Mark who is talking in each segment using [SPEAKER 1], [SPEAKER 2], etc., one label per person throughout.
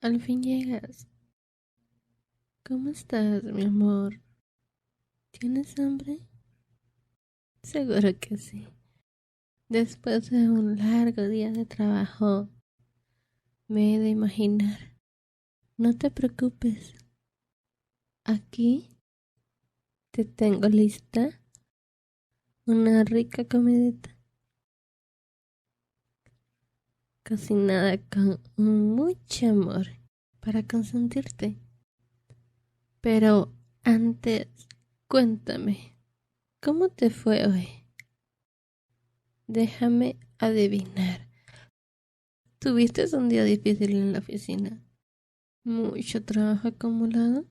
[SPEAKER 1] Al fin llegas. ¿Cómo estás, mi amor? ¿Tienes hambre? Seguro que sí. Después de un largo día de trabajo, me he de imaginar. No te preocupes. Aquí te tengo lista una rica comidita cocinada con mucho amor para consentirte. Pero antes, cuéntame, ¿cómo te fue hoy? Déjame adivinar. ¿Tuviste un día difícil en la oficina? ¿Mucho trabajo acumulado?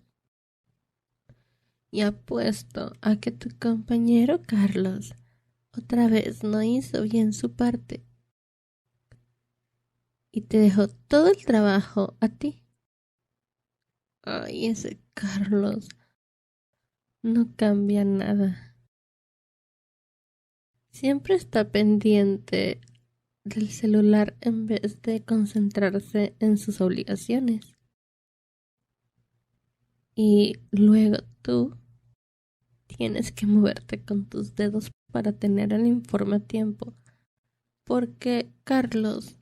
[SPEAKER 1] Y apuesto a que tu compañero Carlos otra vez no hizo bien su parte y te dejó todo el trabajo a ti. Ay, ese Carlos no cambia nada. Siempre está pendiente del celular en vez de concentrarse en sus obligaciones. Y luego tú tienes que moverte con tus dedos para tener el informe a tiempo, porque Carlos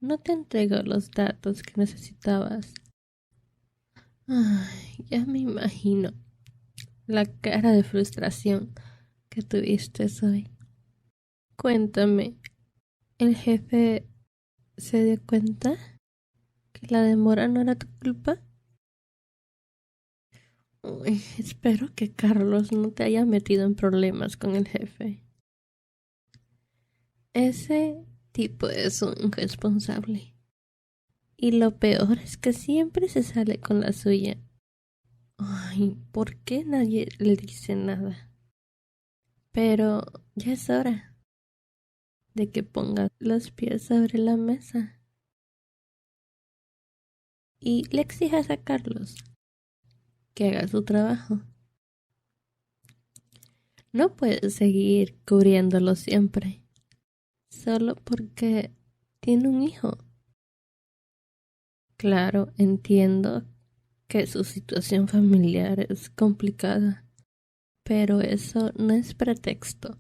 [SPEAKER 1] no te entregó los datos que necesitabas. Ay, ya me imagino la cara de frustración que tuviste hoy. Cuéntame, ¿el jefe se dio cuenta que la demora no era tu culpa? Uy, espero que Carlos no te haya metido en problemas con el jefe. Ese tipo es un irresponsable. Y lo peor es que siempre se sale con la suya. Ay, ¿por qué nadie le dice nada? Pero ya es hora de que ponga los pies sobre la mesa y le exijas a Carlos que haga su trabajo. No puedes seguir cubriéndolo siempre, solo porque tiene un hijo. Claro, entiendo que su situación familiar es complicada, pero eso no es pretexto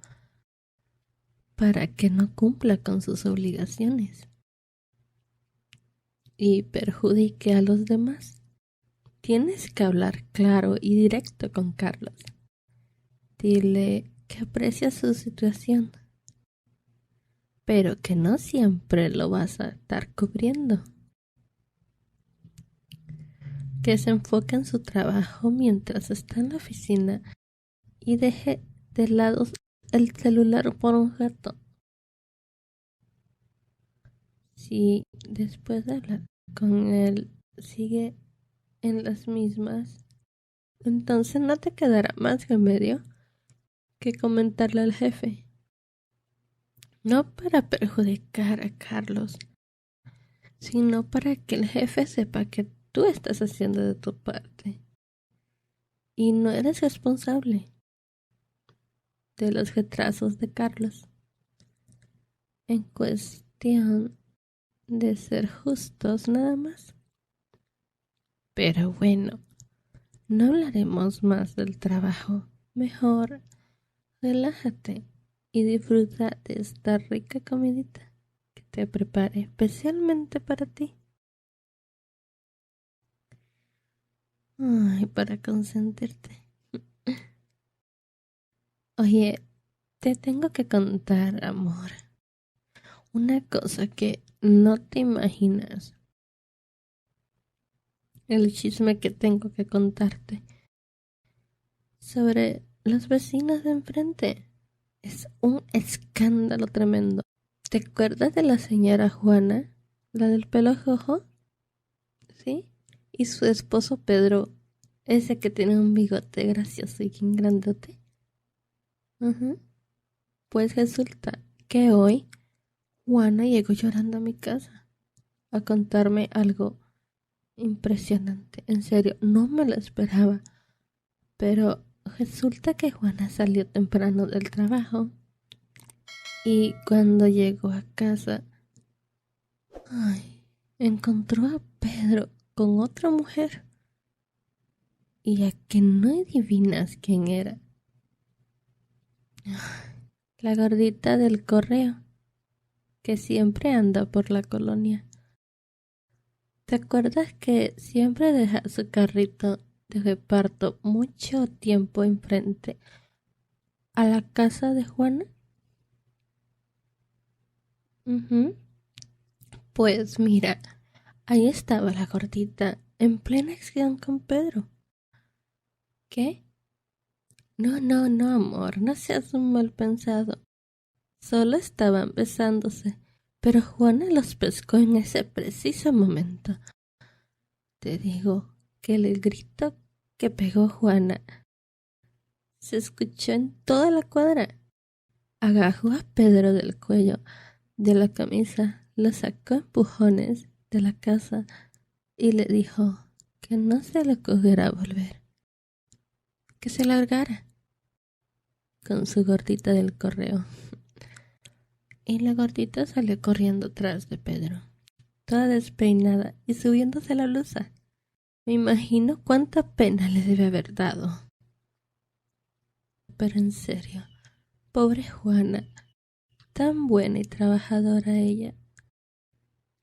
[SPEAKER 1] para que no cumpla con sus obligaciones y perjudique a los demás. Tienes que hablar claro y directo con Carlos. Dile que aprecias su situación, pero que no siempre lo vas a estar cubriendo. Que se enfoque en su trabajo mientras está en la oficina y deje de lado el celular por un rato. Si después de hablar con él sigue en las mismas, entonces no te quedará más remedio que comentarle al jefe. No para perjudicar a Carlos, sino para que el jefe sepa que tú estás haciendo de tu parte y no eres responsable de los retrasos de Carlos. En cuestión de ser justos nada más. Pero bueno, no hablaremos más del trabajo. Mejor relájate y disfruta de esta rica comidita que te preparé especialmente para ti. Ay, para consentirte. Oye, te tengo que contar, amor, una cosa que no te imaginas. El chisme que tengo que contarte sobre los vecinos de enfrente. Es un escándalo tremendo. ¿Te acuerdas de la señora Juana? La del pelo rojo, ¿sí? Y su esposo Pedro, ese que tiene un bigote gracioso y bien grandote. Ujú. Pues resulta que hoy Juana llegó llorando a mi casa a contarme algo impresionante. En serio, no me lo esperaba. Pero resulta que Juana salió temprano del trabajo y cuando llegó a casa, ay, encontró a Pedro con otra mujer. ¿Y a que no adivinas quién era? La gordita del correo, que siempre anda por la colonia. ¿Te acuerdas que siempre deja su carrito de reparto mucho tiempo enfrente a la casa de Juana? Ujú. Pues mira, ahí estaba la gordita en plena acción con Pedro. ¿Qué? No, no, no, amor, no seas un mal pensado. Solo estaban besándose, pero Juana los pescó en ese preciso momento. Te digo que el grito que pegó Juana se escuchó en toda la cuadra. Agarró a Pedro del cuello de la camisa, lo sacó a empujones de la casa y le dijo que no se le ocurriera volver, que se largara con su gordita del correo. Y la gordita salió corriendo tras de Pedro, toda despeinada y subiéndose la blusa. Me imagino cuánta pena le debe haber dado. Pero en serio, pobre Juana, tan buena y trabajadora ella,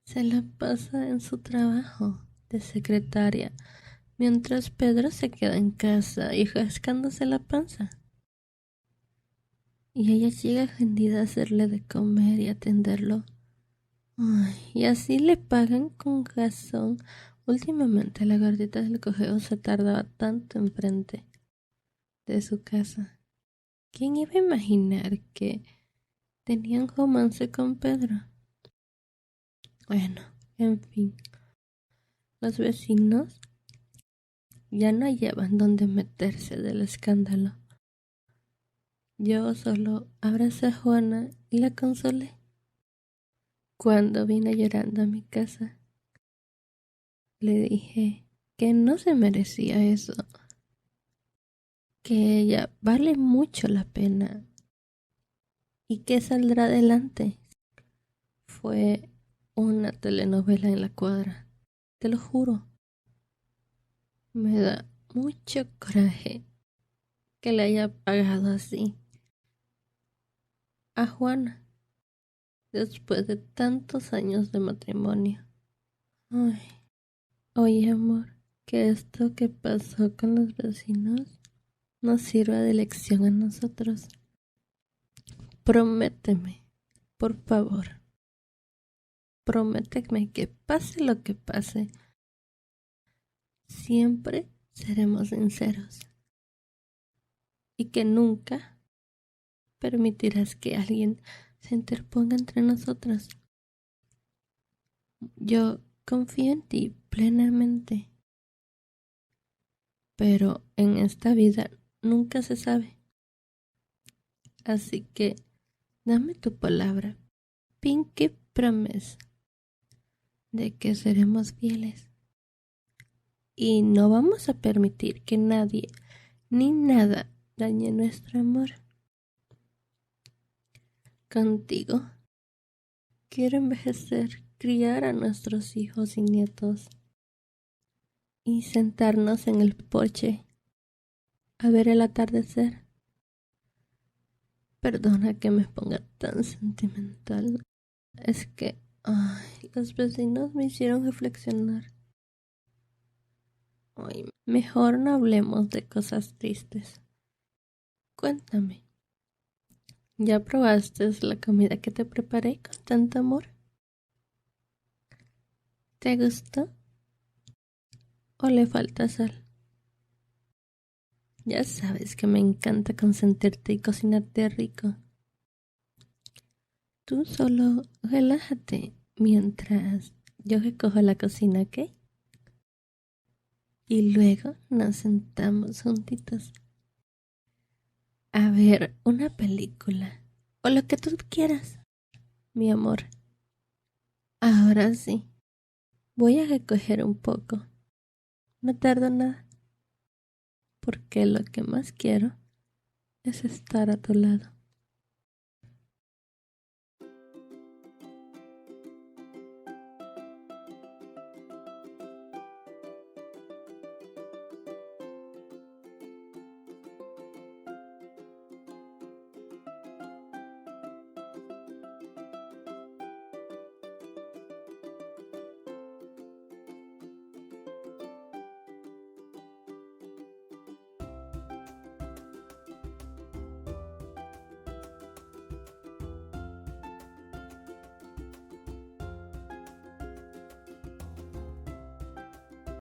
[SPEAKER 1] se la pasa en su trabajo de secretaria, mientras Pedro se queda en casa y rascándose la panza. Y ella llega rendida a hacerle de comer y atenderlo. Ay, y así le pagan con razón. Últimamente la gordita del correo se tardaba tanto enfrente de su casa. ¿Quién iba a imaginar que tenía un romance con Pedro? Bueno, en fin, los vecinos ya no hallaban dónde meterse del escándalo. Yo solo abracé a Juana y la consolé. Cuando vine llorando a mi casa, le dije que no se merecía eso, que ella vale mucho la pena y que saldrá adelante. Fue una telenovela en la cuadra, te lo juro. Me da mucho coraje que le haya pagado así a Juana después de tantos años de matrimonio. Ay, oye, amor, que esto que pasó con los vecinos nos sirva de lección a nosotros. Prométeme, por favor, prométeme que pase lo que pase, siempre seremos sinceros y que nunca permitirás que alguien se interponga entre nosotros. Yo confío en ti plenamente, pero en esta vida nunca se sabe. Así que dame tu palabra, Pinky Promise, de que seremos fieles y no vamos a permitir que nadie ni nada dañe nuestro amor. Contigo quiero envejecer, criar a nuestros hijos y nietos y sentarnos en el porche a ver el atardecer. Perdona que me ponga tan sentimental. Es que, ay, los vecinos me hicieron reflexionar. Ay, mejor no hablemos de cosas tristes. Cuéntame, ¿ya probaste la comida que te preparé con tanto amor? ¿Te gustó o le falta sal? Ya sabes que me encanta consentirte y cocinarte rico. Tú solo relájate mientras yo recojo la cocina, ¿ok? Y luego nos sentamos juntitos a ver una película o lo que tú quieras, mi amor. Ahora sí, voy a recoger un poco. No tardo nada, porque lo que más quiero es estar a tu lado.